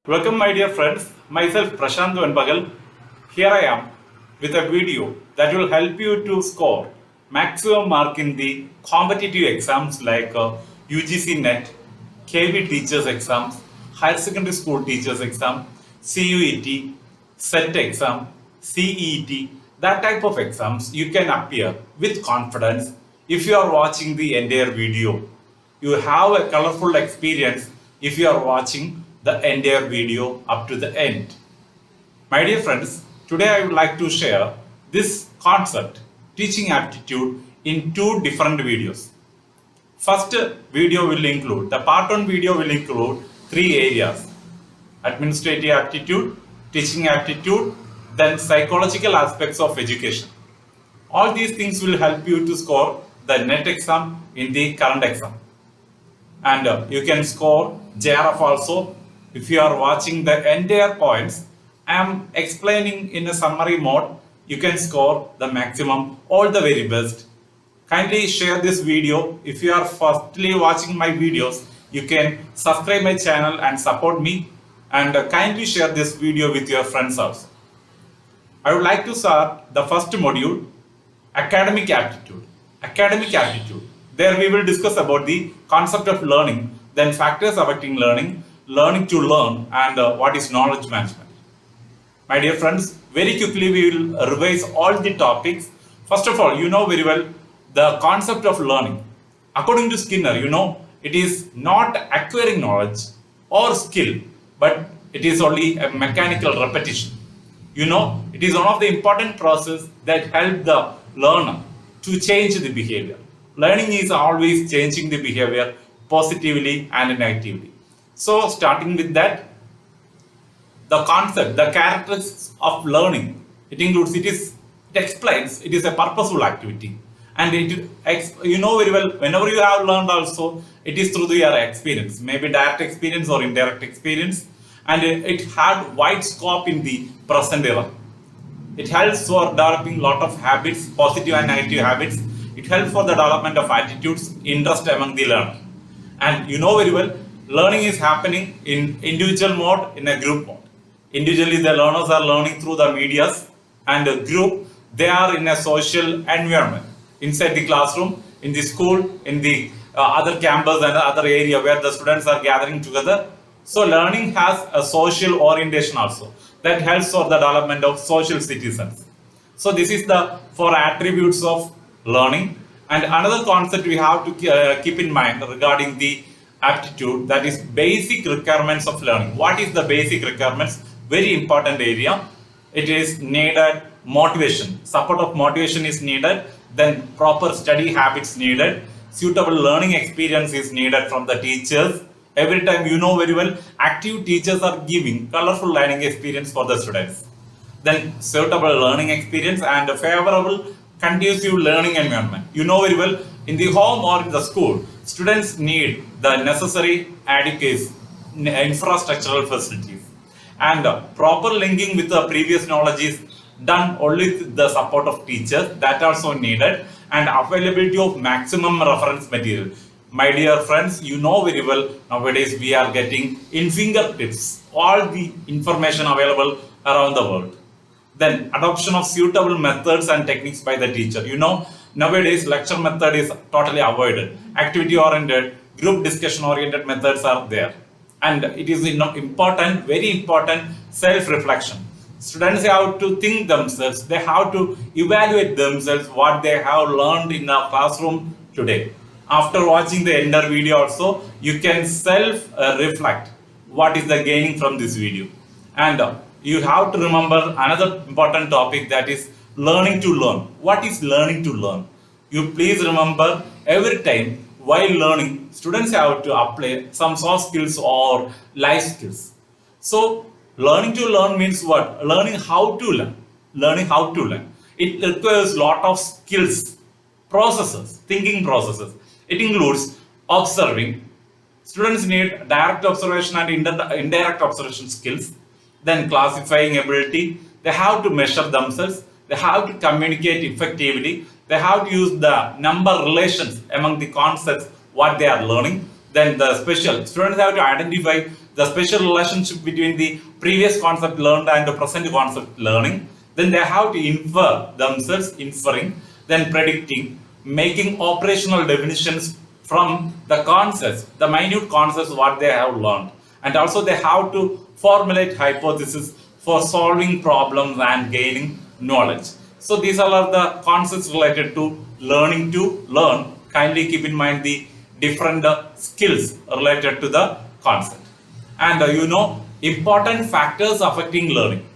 Welcome my dear friends, myself Prasanth. Here I am with a video that will help you to score maximum mark in the competitive exams like UGC NET, KB teachers exams, higher secondary school teachers exam, CUET, SET exam, CET, that type of exams you can appear with confidence if you are watching the entire video. You have a colorful experience if you are watching the entire video up to the end. My dear friends, today I would like to share this concept, teaching aptitude, in two different videos. First video will include, the part 1 video will include three areas: administrative aptitude, teaching aptitude, then psychological aspects of education. All these things will help you to score the NET exam in the current exam. And you can score JRF also. If you are watching the entire points, I am explaining in a summary mode. You can score the maximum, all the very best. Kindly share this video. If you are firstly watching my videos, you can subscribe my channel and support me, and kindly share this video with your friends also. I would like to start the first module, academic aptitude. Academic aptitude. There we will discuss about the concept of learning, then factors affecting learning, learning to learn, and what is knowledge management. My dear friends, very quickly we will revise all the topics. First of all, you know very well the concept of learning. According to Skinner, it is not acquiring knowledge or skill, but it is only a mechanical repetition. It is one of the important process that help the learner to change the behavior. Learning is always changing the behavior positively and negatively. So starting with that, the concept, the characteristics of learning, it explains it is a purposeful activity. And you know very well, whenever you have learned also, it is through your experience, maybe direct experience or indirect experience. And it had wide scope in the present era. It helps for developing lot of habits, positive and negative habits. It helps for the development of attitudes, interest among the learner. And you know very well, learning is happening in individual mode, in a group mode. Individually, the learners are learning through the medias, and a group, they are in a social environment, inside the classroom, in the school, in the other campus and other area where the students are gathering together. So learning has a social orientation also that helps for the development of social citizens. So this is the 4 attributes of learning. And another concept we have to keep in mind regarding the aptitude, that is basic requirements of learning. What is the basic requirements? Very important area. It is needed motivation. Support of motivation is needed. Then proper study habits needed. Suitable learning experience is needed from the teachers. Every time, you know very well, active teachers are giving colorful learning experience for the students. Then suitable learning experience and a favorable conducive learning environment. You know very well, in the home or in the school, students need the necessary adequate infrastructural facilities. And proper linking with the previous knowledge is done only with the support of teachers. That also needed. And availability of maximum reference material. My dear friends, you know very well, nowadays we are getting in fingertips all the information available around the world. Then adoption of suitable methods and techniques by the teacher. Nowadays lecture method is totally avoided. Activity oriented, group discussion oriented methods are there. And it is important, very important, self-reflection. Students have to think themselves, they have to evaluate themselves what they have learned in a classroom today. After watching the entire video also, you can self-reflect what is the gaining from this video. And you have to remember another important topic, that is learning to learn. What is learning to learn? You please remember, every time while learning, students have to apply some soft skills or life skills. So learning to learn means what? Learning how to learn. Learning how to learn. It requires lot of skills, processes, thinking processes. It includes observing. Students need direct observation and indirect observation skills. Then classifying ability. They have to measure themselves. They have to communicate effectively. They have to use the number relations among the concepts what they are learning. Then the special students have to identify the special relationship between the previous concept learned and the present concept learning. Then they have to infer themselves, inferring, then predicting, making operational definitions from the concepts, the minute concepts what they have learned. And also they have to formulate hypotheses for solving problems and gaining knowledge. So these are the concepts related to learning to learn. Kindly keep in mind the different skills related to the concept. And important factors affecting learning.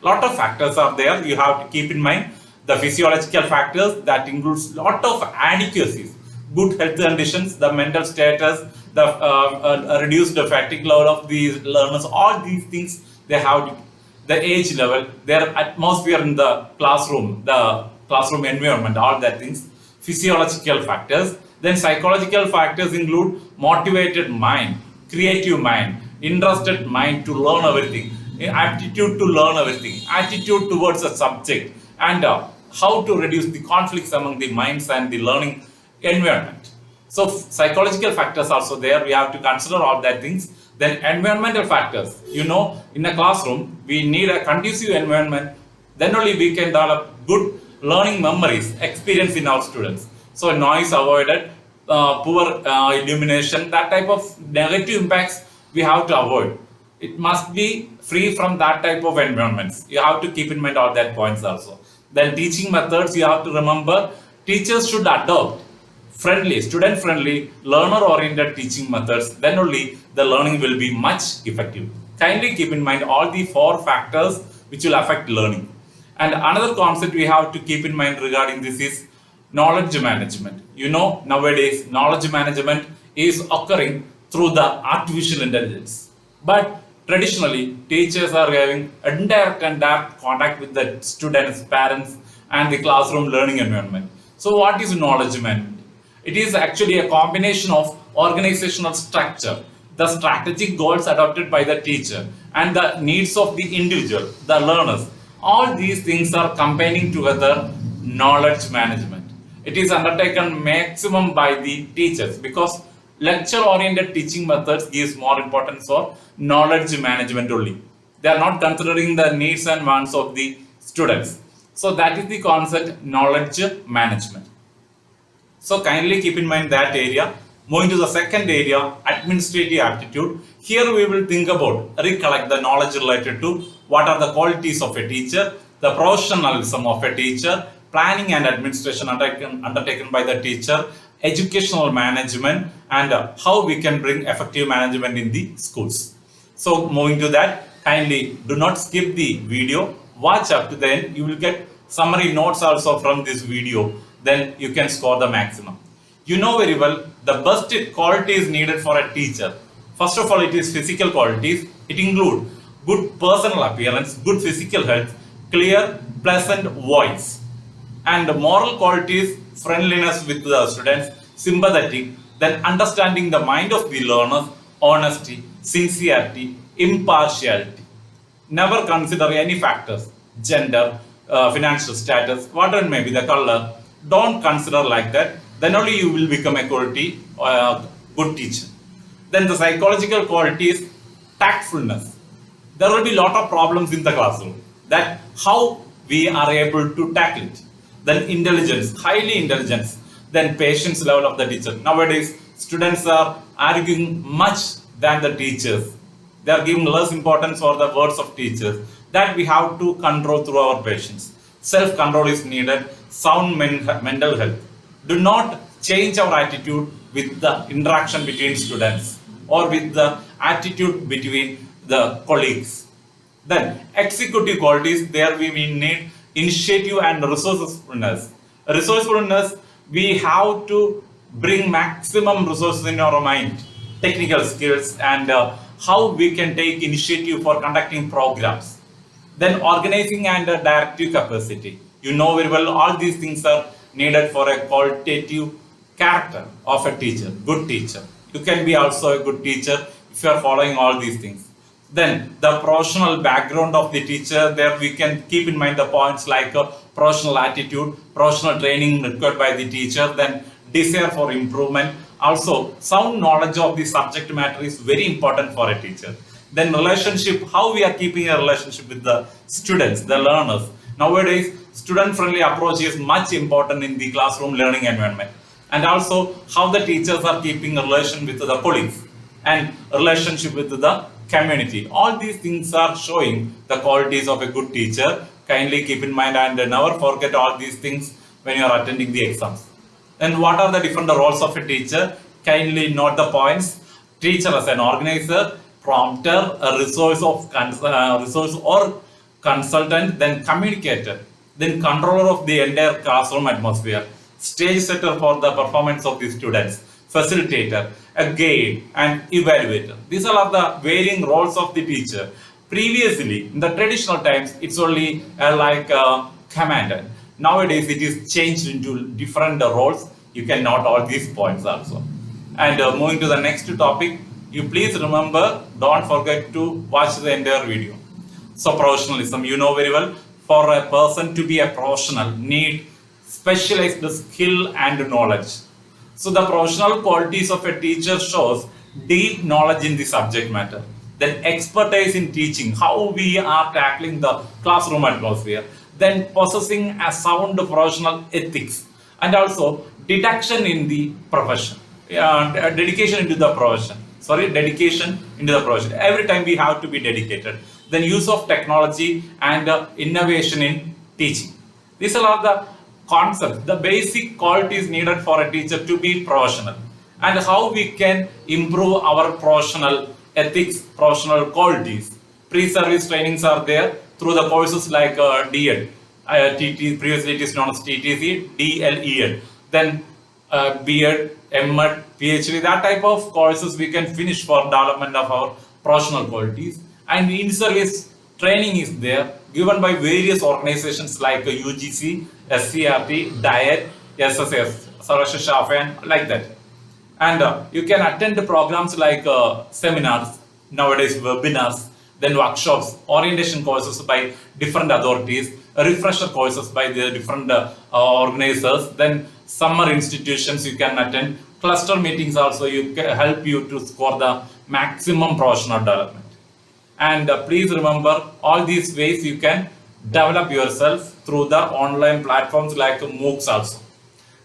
Lot of factors are there. You have to keep in mind the physiological factors that includes lot of adequacies, good health conditions, the mental status, the reduced fatigue level of these learners. All these things they have to, the age level, their atmosphere in the classroom environment, all that things. Physiological factors. Then psychological factors include motivated mind, creative mind, interested mind to learn everything, aptitude to learn everything, attitude towards a subject, and how to reduce the conflicts among the minds and the learning environment. So psychological factors also there. We have to consider all that things. Then environmental factors. In a classroom, we need a conducive environment. Then only we can develop good learning memories, experience in our students. So noise avoided, poor illumination, that type of negative impacts we have to avoid. It must be free from that type of environments. You have to keep in mind all that points also. Then teaching methods, you have to remember teachers should adopt friendly, student friendly, learner oriented teaching methods. Then only the learning will be much effective. Kindly keep in mind all the 4 factors which will affect learning. And another concept we have to keep in mind regarding this is knowledge management. Nowadays knowledge management is occurring through the artificial intelligence. But traditionally, teachers are having indirect and direct contact with the students, parents, and the classroom learning environment. So what is knowledge management? It is actually a combination of organizational structure, the strategic goals adopted by the teacher, and the needs of the individual, the learners. All these things are combining together knowledge management. It is undertaken maximum by the teachers because lecture-oriented teaching methods gives more importance for knowledge management only. They are not considering the needs and wants of the students. So that is the concept knowledge management. So kindly keep in mind that area. Moving to the second area, administrative aptitude. Here we will think about, recollect the knowledge related to what are the qualities of a teacher, the professionalism of a teacher, planning and administration undertaken by the teacher, educational management, and how we can bring effective management in the schools. So moving to that, kindly do not skip the video. Watch up to the end. You will get summary notes also from this video. Then you can score the maximum. You know very well the best qualities needed for a teacher. First of all, it is physical qualities. It includes good personal appearance, good physical health, clear, pleasant voice, and moral qualities, friendliness with the students, sympathetic, then understanding the mind of the learners, honesty, sincerity, impartiality. Never consider any factors, gender, financial status, whatever may be the color. Don't consider like that. Then only you will become a quality good teacher. Then the psychological qualities, tactfulness. There will be a lot of problems in the classroom. That how we are able to tackle it. Then intelligence, highly intelligence. Then patience level of the teacher. Nowadays, students are arguing much than the teachers. They are giving less importance for the words of teachers. That we have to control through our patience. Self-control is needed. Sound mental health. Do not change our attitude with the interaction between students or with the attitude between the colleagues. Then executive qualities, there we need initiative and resourcefulness. Resourcefulness, we have to bring maximum resources in our mind, technical skills, and how we can take initiative for conducting programs. Then organizing and directive capacity. You know very well all these things are needed for a qualitative character of a teacher, good teacher. You can be also a good teacher if you are following all these things. Then the professional background of the teacher, there we can keep in mind the points like professional attitude, professional training required by the teacher, then desire for improvement. Also, sound knowledge of the subject matter is very important for a teacher. Then relationship, how we are keeping a relationship with the students, the learners. Nowadays, student-friendly approach is much important in the classroom learning environment. And also how the teachers are keeping a relation with the colleagues and relationship with the community. All these things are showing the qualities of a good teacher. Kindly keep in mind and never forget all these things when you are attending the exams. And what are the different roles of a teacher? Kindly note the points. Teacher as an organizer, prompter, a resource or consultant, then communicator, then controller of the entire classroom atmosphere, stage setter for the performance of the students, facilitator, a guide, and evaluator. These are the varying roles of the teacher. Previously, in the traditional times, it's only like a commandant. Nowadays, it is changed into different roles. You can note all these points also. And moving to the next topic, you please remember, don't forget to watch the entire video. So professionalism, you know very well, for a person to be a professional, need specialized skill and knowledge. So the professional qualities of a teacher shows deep knowledge in the subject matter, then expertise in teaching, how we are tackling the classroom atmosphere, then possessing a sound professional ethics, and also dedication in the profession, dedication into the profession. Dedication into the profession. Every time we have to be dedicated. Then use of technology and innovation in teaching. These are the concepts, the basic qualities needed for a teacher to be professional, and how we can improve our professional ethics, professional qualities. Pre-service trainings are there through the courses like DED, previously it is known as TTC, DLED, then B.Ed, M.Ed, Ph.D, that type of courses we can finish for development of our professional qualities. And in-service training is there, given by various organizations like UGC, SCRT, DIET, SSS, Sarasha Shafen, like that. And you can attend the programs like seminars, nowadays webinars, then workshops, orientation courses by different authorities, refresher courses by the different organizers, then summer institutions you can attend, cluster meetings also you can help you to score the maximum professional development. And please remember, all these ways you can develop yourself through the online platforms like MOOCs also.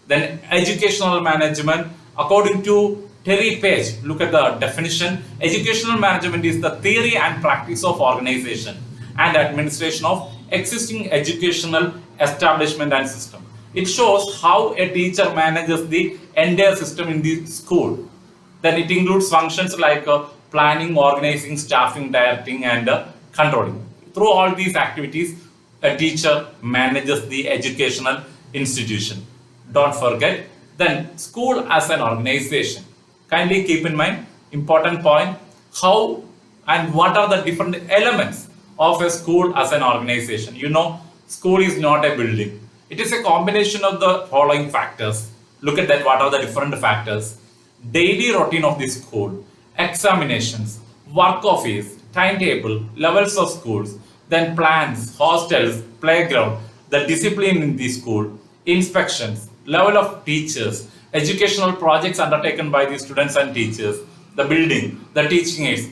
Then educational management, according to Terry Page, look at the definition. Educational management is the theory and practice of organization and administration of existing educational establishment and system. It shows how a teacher manages the entire system in the school. Then it includes functions like planning, organizing, staffing, directing, and controlling. Through all these activities, a teacher manages the educational institution. Don't forget, then school as an organization. Kindly keep in mind, important point, how and what are the different elements of a school as an organization. You know, school is not a building. It is a combination of the following factors. Look at that, what are the different factors? Daily routine of the school, examinations, work office, timetable, levels of schools, then plans, hostels, playground, the discipline in the school, inspections, level of teachers, educational projects undertaken by the students and teachers, the building, the teaching aids.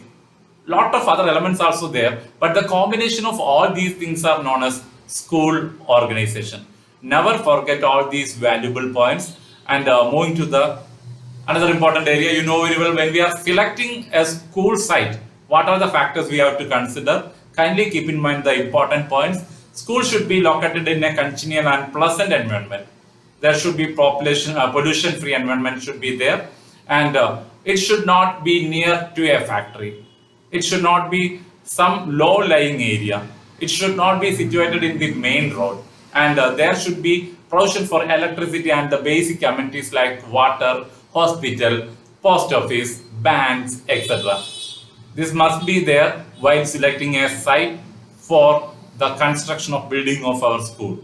Lot of other elements also there, but the combination of all these things are known as school organization. Never forget all these valuable points. And moving to the another important area, you know very well, when we are selecting a school site, what are the factors we have to consider? Kindly keep in mind the important points. School should be located in a congenial and pleasant environment. There should be pollution-free environment should be there, and it should not be near to a factory. It should not be some low-lying area. It should not be situated in the main road, and there should be provision for electricity and the basic amenities like water, hospital, post office, banks, etc. This must be there while selecting a site for the construction of building of our school.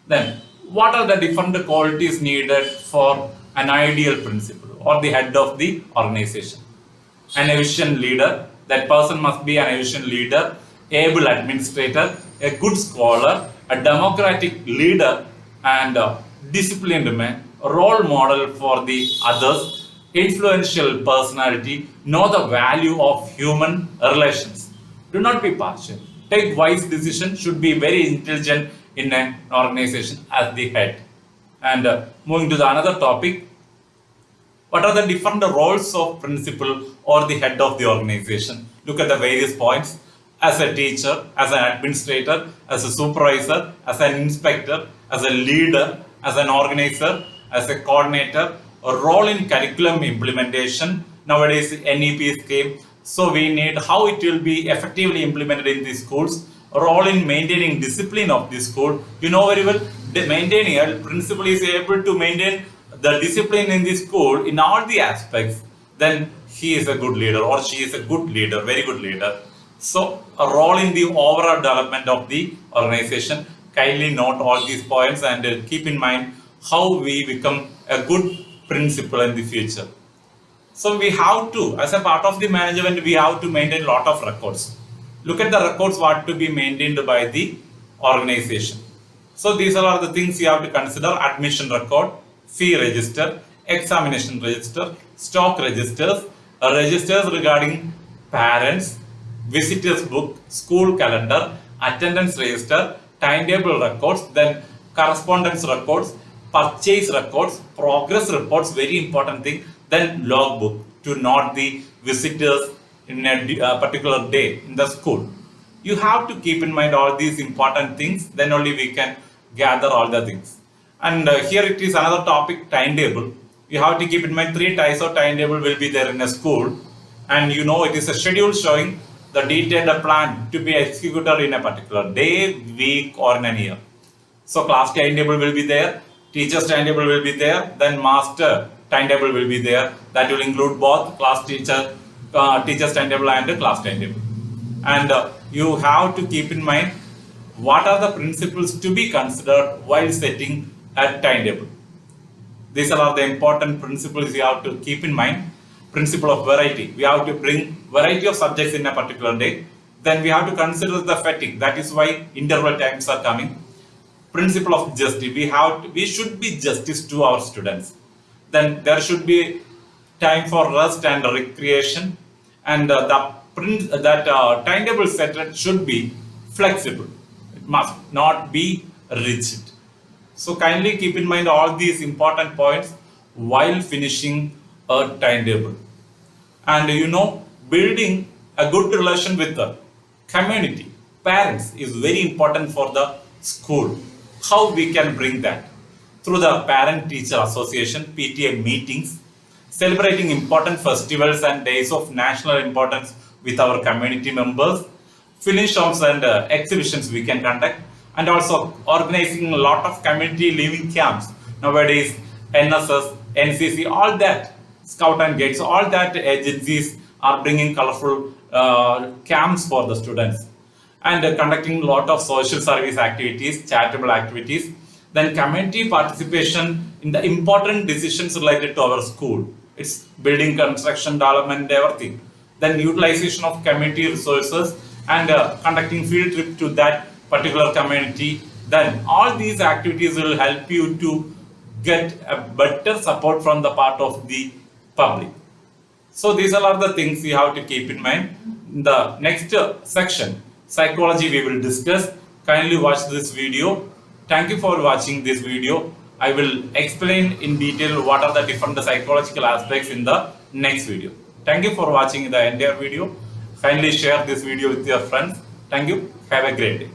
Then, what are the different qualities needed for an ideal principal or the head of the organization? An efficient leader, that person must be an efficient leader, able administrator, a good scholar, a democratic leader, and a disciplined man, a role model for the others, influential personality, know the value of human relations. Do not be partial. Take wise decisions, should be very intelligent in an organization as the head. And moving to the another topic, what are the different roles of principal or the head of the organization? Look at the various points. As a teacher, as an administrator, as a supervisor, as an inspector, as a leader, as an organizer, as a coordinator, a role in curriculum implementation. Nowadays, NEP came, so we need how it will be effectively implemented in the schools. A role in maintaining discipline of the school. You know very well, the maintaining a principal is able to maintain the discipline in the school in all the aspects. Then he is a good leader or she is a good leader, very good leader. So a role in the overall development of the organization. Kindly note all these points and keep in mind how we become a good principal in the future. So we have to, as a part of the management, we have to maintain a lot of records. Look at the records what to be maintained by the organization. So these are the things you have to consider: admission record, fee register, examination register, stock registers, registers regarding parents, visitors book, school calendar, attendance register, timetable records, then correspondence records, purchase records, progress reports, very important thing, then logbook to note the visitors in a particular day in the school. You have to keep in mind all these important things, then only we can gather all the things. And here it is another topic, timetable. You have to keep in mind 3 types of timetable will be there in a school, and you know it is a schedule showing the detailed plan to be executed in a particular day, week or in a year. So class timetable will be there, teacher's timetable will be there, then master timetable will be there. That will include both class teacher's timetable and class timetable. And you have to keep in mind what are the principles to be considered while setting a timetable. These are the important principles you have to keep in mind. Principle of variety. We have to bring variety of subjects in a particular day. Then we have to consider the fatigue. That is why interval times are coming. Principle of justice. We should be justice to our students. Then there should be time for rest and recreation. And that timetable set should be flexible. It must not be rigid. So kindly keep in mind all these important points while finishing a timetable. And you know, building a good relation with the community, parents is very important for the school. How we can bring that? Through the parent teacher association, PTA meetings, celebrating important festivals and days of national importance with our community members, film shows and exhibitions we can conduct, and also organizing a lot of community living camps. Nowadays, NSS, NCC, all that, Scout and Guides, all that agencies are bringing colorful camps for the students, and conducting a lot of social service activities, charitable activities, then community participation in the important decisions related to our school. It's building, construction, development, everything. Then utilization of community resources and conducting field trip to that particular community. Then all these activities will help you to get a better support from the part of the public. So these are the things you have to keep in mind. In the next section, psychology, we will discuss. Kindly watch this video. Thank you for watching this video. I will explain in detail what are the different psychological aspects in the next video. Thank you for watching the entire video. Kindly share this video with your friends. Thank you. Have a great day.